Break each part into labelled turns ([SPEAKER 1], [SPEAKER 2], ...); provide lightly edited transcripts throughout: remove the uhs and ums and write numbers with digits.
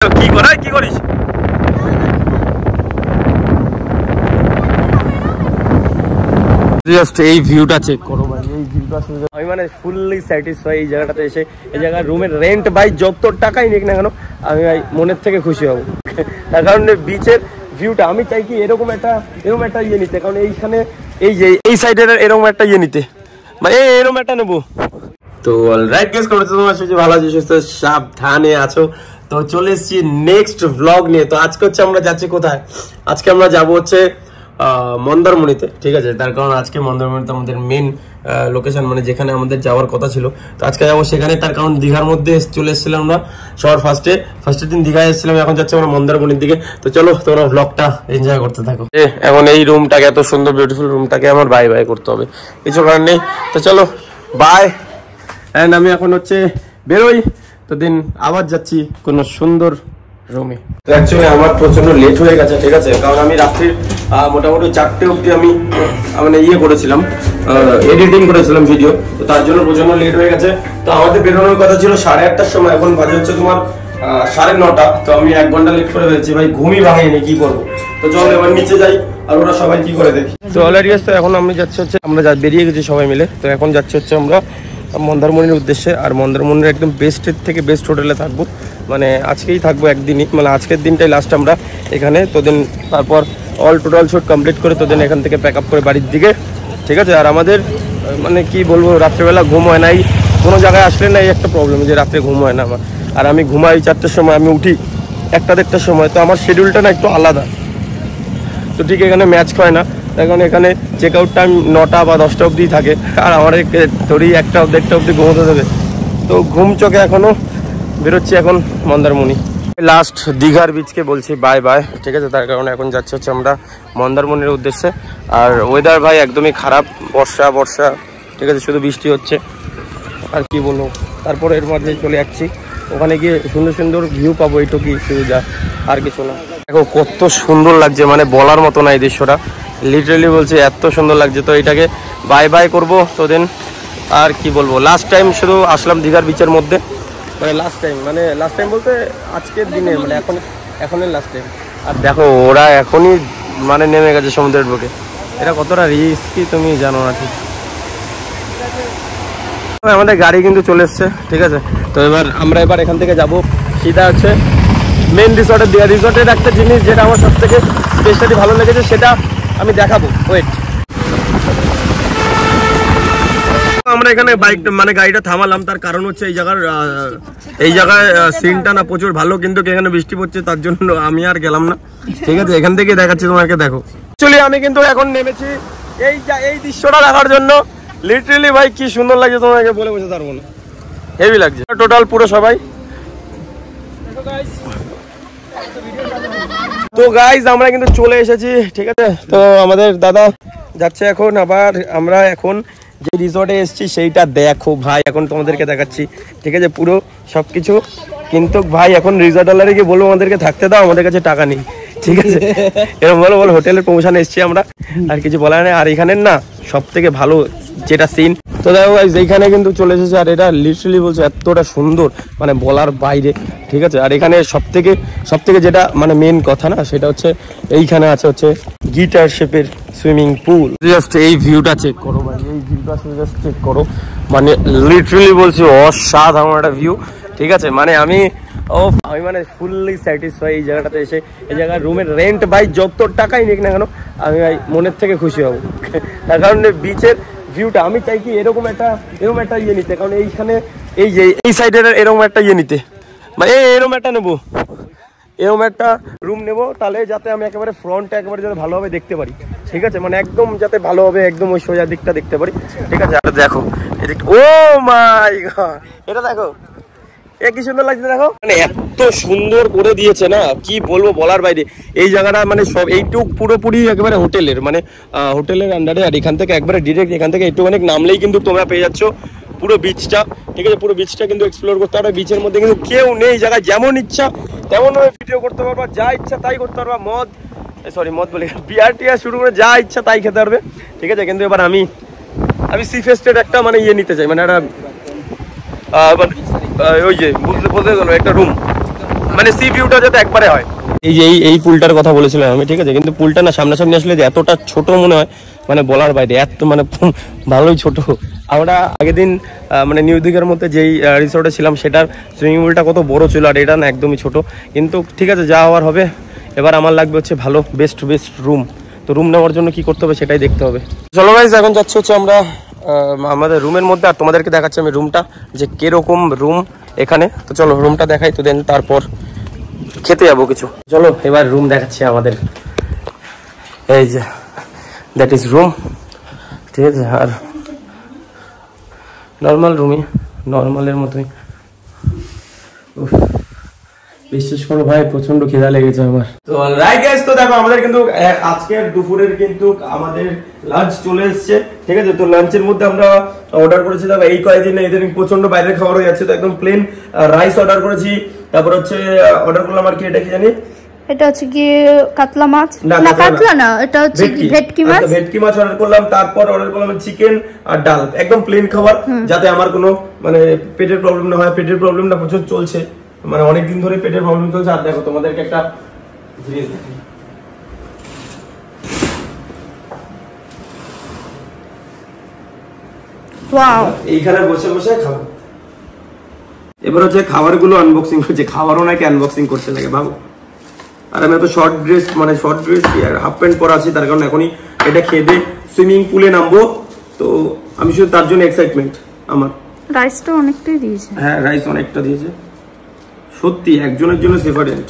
[SPEAKER 1] কি করাই কি করিস জাস্ট এই ভিউটা চেক করো ভাই, এই ভিউটা আমি মানে ফুললি স্যাটিসফাই এই জায়গাটাতে এসে। এই জায়গার রুমের রেন্ট ভাই যত টাকাই নিক না কেন আমি ভাই মনের থেকে খুশি হব, তার কারণ বিচের ভিউটা আমি চাই কি এরকম একটা ইয়ে নিতে, কারণ এইখানে এই যে এই সাইডের এরকম একটা ইয়ে নিতে, মানে এরকম একটা নেবো। তো অলরাইট গাইস, কমেন্টে তোমরা সবাই ভালো আছো, সুস্থ সাবধানে আছো। তো চলে এসেছি নেক্সট ব্লগ নিয়ে। তো আজকে হচ্ছে আমরা যাচ্ছি কোথায়, আজকে আমরা যাবো হচ্ছে মন্দারমণিতে, ঠিক আছে। তার কারণ আজকে মন্দারমণিতে আমাদের মেন লোকেশন, মানে যেখানে আমাদের যাওয়ার কথা ছিল। তো আজকে যাবো সেখানে, তার কারণ দীঘার মধ্যে চলে এসেছিলাম আমরা সবার ফার্স্টের দিন দীঘায় এসেছিলাম, এখন যাচ্ছি আমরা মন্দারমণির দিকে। তো চলো তোমরা ব্লগটা এনজয় করতে থাকো। এখন এই রুমটাকে, এত সুন্দর বিউটিফুল রুমটাকে আমার বাই বাই করতে হবে, কিছু কারণ নেই। তো চলো বাই। এন্ড আমি এখন হচ্ছে বেরোই, তো দিন আবার যাচ্ছি কোনো সুন্দর রুমে। তো অ্যাকচুয়ালি আমার প্রচন্ড লেট হয়ে গেছে, ঠিক আছে, কারণ আমি রাত্রির মোটামুটি 4টে অবধি আমি মানে ইয়ে করেছিলাম, এডিটিং করেছিলাম ভিডিও, তো তার জন্য প্রচন্ড লেট হয়ে গেছে। তো আমাদের বেরোনোর কথা ছিল 8:30টার সময়, এখন বাজে হচ্ছে তোমার 9:30। তো আমি 1 ঘন্টা লেট করে ফেলেছি ভাই, ঘুমই ভাঙিনি, কি করবো। তো চলো এবার নিচে যাই আর ওরা সবাই কি করে দেখি। তো অলরেডি তো এখন আমি যাচ্ছি হচ্ছে, আমরা বেরিয়ে গেছি সবাই মিলে। তো এখন যাচ্ছি হচ্ছে আমরা মন্দারমণির উদ্দেশ্যে। আর মন্দারমণির একদম বেস্টের থেকে বেস্ট হোটেলে থাকবো, মানে আজকেই থাকবো একদিনই, মানে আজকের দিনটাই লাস্ট আমরা এখানে। তো দিন তারপর অল টোটাল শুট কমপ্লিট করে তো দিন এখান থেকে প্যাক আপ করে বাড়ির দিকে, ঠিক আছে। আর আমাদের মানে কি বলবো, রাত্রেবেলা ঘুম হয় না, কোনো জায়গায় আসলে না এই একটা প্রবলেম যে রাত্রে ঘুম হয় না আমার। আর আমি ঘুমাই 4টের সময়, আমি উঠি 1টা-1:30টার সময়, তো আমার শিডিউলটা না একটু আলাদা। তো ঠিক এখানে ম্যাচ হয় না, তার কারণে এখানে চেক আউট টাইম 9টা বা 10টা অবধি থাকে, আর আমার ধরি 1টা-1:30টা অবধি ঘুমোতে দেবে। তো ঘুম চোখে এখনো বেরোচ্ছি এখন মন্দারমণি। লাস্ট দীঘার বিচকে বলছি বাই বাই, ঠিক আছে। তার কারণে এখন যাচ্ছে হচ্ছে আমরা মন্দারমণির উদ্দেশ্যে। আর ওয়েদার ভাই একদমই খারাপ, বর্ষা, ঠিক আছে, শুধু বৃষ্টি হচ্ছে আর কি বলবো। তারপরে এর মধ্যে চলে যাচ্ছি, ওখানে গিয়ে সুন্দর সুন্দর ভিউ পাবো, এইটুকুই শুধু, যা আর কিছু না। দেখো কত সুন্দর লাগছে, মানে বলার মতো না এই দৃশ্যটা, লিটারালি বলছি এত সুন্দর লাগছে। তো এটাকে বাই বাই করবো। তো দেন আর কি বলবো, লাস্ট টাইম শুধু আসলাম দীঘার বিচের মধ্যে, মানে লাস্ট টাইম বলতে আজকের দিনে, মানে এখনই লাস্ট টাইম। আর দেখো ওরা এখনই মানে নেমে গেছে সমুদ্রের বুকে, এটা কতটা রিস্কি তুমি জানো না, ঠিক। আমাদের গাড়ি কিন্তু চলে এসছে, ঠিক আছে। তো আমরা এখান থেকে যাব সিধা হচ্ছে মেন রিসর্টে। দেওয়া রিসর্টের একটা জিনিস যেটা আমার সব থেকে স্পেশালি ভালো লেগেছে, সেটা আমি দেখাবো, ওয়েট। আমরা এখানে মানে গাড়িটা থামালাম, তার কারণ হচ্ছে এই জায়গায় সিনটা না প্রচুর ভালো, কিন্তু এখানে বৃষ্টি পড়ছে, তার জন্য আমি আর গেলাম না, ঠিক আছে। এখান থেকে দেখাচ্ছি তোমাকে, দেখো। অ্যাকচুয়ালি আমি কিন্তু এখন নেমেছি এই দৃশ্যটা দেখার জন্য, লিটারালি ভাই কি সুন্দর লাগছে, তোমাকে বলে বোঝাতে পারবো না, হেভি লাগছে টোটাল পুরো সবাই। তো গাইজ আমরা কিন্তু চলে এসেছি, ঠিক আছে। তো আমাদের দাদা যাচ্ছে এখন, আবার আমরা এখন যে রিসর্টে এসেছি সেইটা দেখো ভাই, এখন তোমাদেরকে দেখাচ্ছি, ঠিক আছে, পুরো সবকিছু। কিন্তু ভাই এখন রিসর্ট ওয়ালারে গিয়ে বলবো আমাদেরকে থাকতে দাও, আমাদের কাছে টাকা নেই, ঠিক আছে, এরকম বলো হোটেলের প্রমোশন এসেছি আমরা, আর কিছু বলার নেই। আর এখানের না সব থেকে ভালো যেটা সিন, তো দেখো গাইজ এইখানে কিন্তু চলে এসেছে, আর এটা লিটারালি বলছে এতটা সুন্দর, মানে বলার বাইরে, ঠিক আছে। আর এখানে সব থেকে যেটা মানে মেন কথা না, সেটা হচ্ছে এইখানে আছে হচ্ছে গিটার শেপের সুইমিং পুল। জাস্ট এই ভিউটা চেক করো ভাই, এই ভিউটা জাস্ট চেক করো, মানে লিটারালি বলছি অসাধারণ একটা ভিউ, ঠিক আছে। মানে আমি মানে ফুললি স্যাটিসফাই এই জায়গাটাতে এসে। এই জায়গার রুমের রেন্ট ভাই যত টাকাই নিক না কেন আমি ভাই মনের থেকে খুশি হব, তার কারণ বিচের ভিউটা আমি চাই কি এরকম একটা ইয়ে নিতে, কারণ এইখানে এই যে এই সাইডের এরকম একটা ইয়ে নিতে, মানে এরকম একটা নেবো, এরকম একটা রুম নেবো, তাহলে যাতে আমি একেবারে ফ্রন্টটা একেবারে যাতে ভালোভাবে দেখতে পারি, ঠিক আছে, মানে একদম যাতে ভালোভাবে একদম ওই সোজা দিকটা দেখতে পারি, ঠিক আছে। আর দেখো ও মাই গড, এটা দেখো কি সুন্দর লাগছে, দেখো মানে এত সুন্দর করে দিয়েছে না, কি বলবো বলার বাইরে। এই জায়গাটা মানে সব এইটুক পুরোপুরি একেবারে হোটেলের, মানে হোটেলের আন্ডারে। আর এখান থেকে একবারে ডিরেক্ট এখান থেকে একটুখানি নামলেই কিন্তু তোমরা পেয়ে যাচ্ছ পুরো বিচটা, ঠিক আছে। পুরো বিচটা কিন্তু এক্সপ্লোর করতে পারবে, বিচের মধ্যে কিন্তু কেউ নেই, জায়গায় যেমন ইচ্ছা তেমন ভাবে ভিডিও করতে পারবা, যা ইচ্ছা তাই করতে পারবা, মদ বলে বিয়ার টিয়ার শুরু করে যা ইচ্ছা তাই খেতে পারবে, ঠিক আছে। কিন্তু এবার আমি সি ফেস্টের একটা মানে ইয়ে নিতে চাই, মানে একটা ওই যে বলতে গেলো একটা রুম, মানে সি ভিউটা যাতে একবারে হয়। এই যে এই পুলটার কথা বলেছিলাম আমি, ঠিক আছে, কিন্তু পুলটা না সামনাসামনি আসলে যে এতটা ছোট মনে হয়, মানে বলার বাইরে, এত মানে ভালোই ছোট। আমরা আগের দিন মানে নিউ দিঘার মধ্যে যেই রিসোর্টে ছিলাম সেটার সুইমিং পুলটা কত বড় ছিল, আর এটা না একদমই ছোট। কিন্তু ঠিক আছে, যা হওয়ার হবে। এবার আমার লাগবে হচ্ছে ভালো বেস্ট রুম। তো রুম নেওয়ার জন্য কি করতে হবে সেটাই দেখতে হবে। চলো গাইস, এখন যাচ্ছে হচ্ছে আমরা আমাদের রুমের মধ্যে, আর তোমাদেরকে দেখাচ্ছি আমি রুমটা যে কিরকম রুম এখানে। তো চলো রুমটা দেখাই, তো দেন তারপর খেতে যাবো কিছু। চলো এবার রুম দেখাচ্ছি আমাদের। এই যে দ্যাট ইজ রুম, ঠিক আছে। আর নর্মাল রুমই, নর্মালের মতোই। বিশ্বাস করো ভাই, প্রচন্ড খিদা লেগেছে আমার। তো রাইট গাইস, তো দেখো আমাদের কিন্তু আজকের দুপুরের কিন্তু আমাদের লাঞ্চ চলে এসেছে, ঠিক আছে। তো লাঞ্চের মধ্যে আমরা অর্ডার করেছি, দেখো এই কয়েকদিনে এদের প্রচন্ড বাইরের খাবার হয়ে যাচ্ছে, তো একদম প্লেন রাইস অর্ডার করেছি। তারপর হচ্ছে অর্ডার করলাম আর কি, এটা কি জানি,
[SPEAKER 2] এটা হচ্ছে কি কাতলা মাছ, না কাতলা না, এটা হচ্ছে ভেটকি মাছ।
[SPEAKER 1] ভেটকি মাছ অর্ডার করলাম। তারপর অর্ডার করলাম চিকেন আর ডাল, একদম প্লেন খাবার, যাতে আমার কোনো মানে পেটের প্রবলেম না হয়। পেটের প্রবলেমটা প্রচুর চলছে, মানে অনেকদিন ধরে পেটের প্রবলেম চলছে। আর দেখো তোমাদেরকে একটা জিনিস দেখি,
[SPEAKER 2] ওয়াও,
[SPEAKER 1] এইখানে বসে বসে খাবো। এবার হচ্ছে খাবারগুলো আনবক্সিং করছে, খাবারও নাকি আনবক্সিং করতে লাগে ভাবো। আর আমি এত শর্ট ড্রেস আর হাফ প্যান্ট পরা আছি, তার কারণে এখনই এটা খেয়ে দিয়ে সুইমিং পুলে নামবো। তো আমি শুধু তার জন্য এক্সাইটমেন্ট আমার।
[SPEAKER 2] রাইসটা অনেকটাই দিয়েছে।
[SPEAKER 1] হ্যাঁ, রাইস অনেকটা দিয়েছে সত্যি, একজনের জন্য সেপারেট,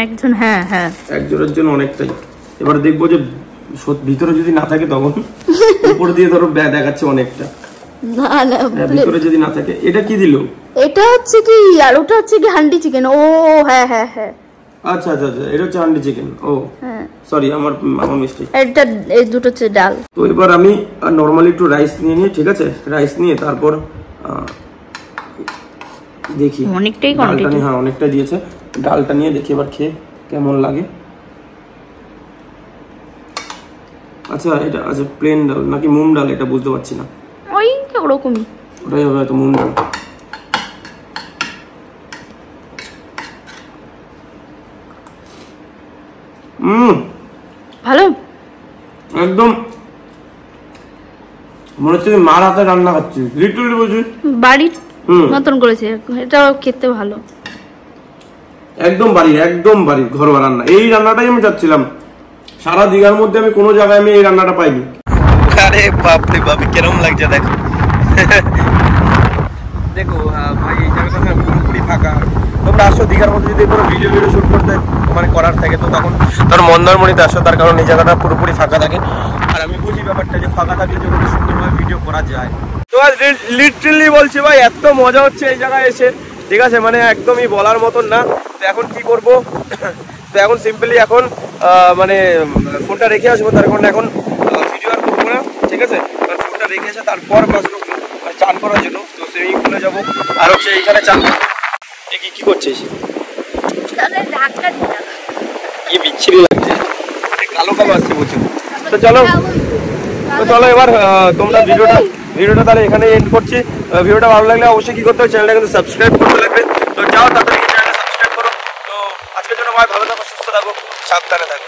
[SPEAKER 2] একজন, হ্যাঁ হ্যাঁ,
[SPEAKER 1] একজনের জন্য অনেকটাই। এবার দেখবো যে ভিতরে যদি না থাকে তখন উপর দিয়ে ধরো দেখাচ্ছে অনেকটা,
[SPEAKER 2] না না
[SPEAKER 1] ভিতরে যদি না থাকে। এটা কি দিল?
[SPEAKER 2] এটা হচ্ছে কি, আর ওটা হচ্ছে কি হান্ডি চিকেন। ও হ্যাঁ হ্যাঁ হ্যাঁ,
[SPEAKER 1] আচ্ছা আচ্ছা আচ্ছা, এটা হচ্ছে হান্ডি চিকেন। ও
[SPEAKER 2] হ্যাঁ,
[SPEAKER 1] সরি, আমার মিস্টেক।
[SPEAKER 2] এটা এই দুটো হচ্ছে ডাল।
[SPEAKER 1] তো এবার আমি নরমালি একটু রাইস নিয়ে নিই, ঠিক আছে। রাইস নিয়ে তারপর দেখি,
[SPEAKER 2] অনেকটাই
[SPEAKER 1] ডালটা, হ্যাঁ অনেকটা দিয়েছে। ডালটা নিয়ে দেখি এবার খেয়ে কেমন লাগে। আচ্ছা, এটা আচ্ছা প্লেন ডাল নাকি মুগ ডাল এটা বুঝতে পারছি না।
[SPEAKER 2] ওই ওরকমই,
[SPEAKER 1] ওটাই হবে হয়তো, মুগ ডাল।
[SPEAKER 2] ভালো,
[SPEAKER 1] একদম মনে হচ্ছে মার হাতে রান্না খাচ্ছি, লিটলি বুঝি
[SPEAKER 2] বাড়ির মতন করেছে। এটা খেতে ভালো,
[SPEAKER 1] একদম বাড়ির ঘরোয়া রান্না। এই রান্নাটাই আমি চাচ্ছিলাম। সারা দিঘার মধ্যে আমি কোনো জায়গায় আমি এই রান্নাটা পাইনি। আরে বাপরে বাপ, কেরম লাগছে দেখো। দেখো ভাই, এই জায়গাটা না পুরোপুরি ফাঁকা। তোমরা আসো দিঘার মধ্যে যদি কোনো ভিডিও শুট করতে মানে করার থাকে, তো তখন ধরো মন্দারমণিতে আসো, তার কারণ এই জায়গাটা পুরোপুরি ফাঁকা থাকে। আর আমি বুঝি ব্যাপারটা যে ফাঁকা থাকলে যে কোনো সুন্দরভাবে ভিডিও করা যায়। তো লিটারালি বলছি ভাই, এত মজা হচ্ছে এই জায়গায় এসে, ঠিক আছে, মানে একদমই বলার মতন না। তো এখন কি করব, তো এখন সিম্পলি এখন মানে ফোনটা রেখে আসবো, তার কারণে এখন ভিডিও আর করবো না, ঠিক আছে। ফোনটা রেখে এসে তারপর চান করার জন্য তো সুইমিং পুলে যাবো। আর হচ্ছে এইখানে চান কি করছিস? কি বিচ্ছিরি লাগছে, কালো কালো আসছে প্রচুর। তো চলো এবার তোমরা ভিডিওটা তাহলে এখানে এন্ড করছি। ভিডিওটা ভালো লাগলে অবশ্যই কি করতে হবে, চ্যানেলটা কিন্তু সাবস্ক্রাইব করতে লাগবে। তো যাও তাড়াতাড়ি চ্যানেলটা সাবস্ক্রাইব করো। তো আজকের জন্য ভাই ভালো থাকো, সুস্থ থাকো, সাবধানে থাকো।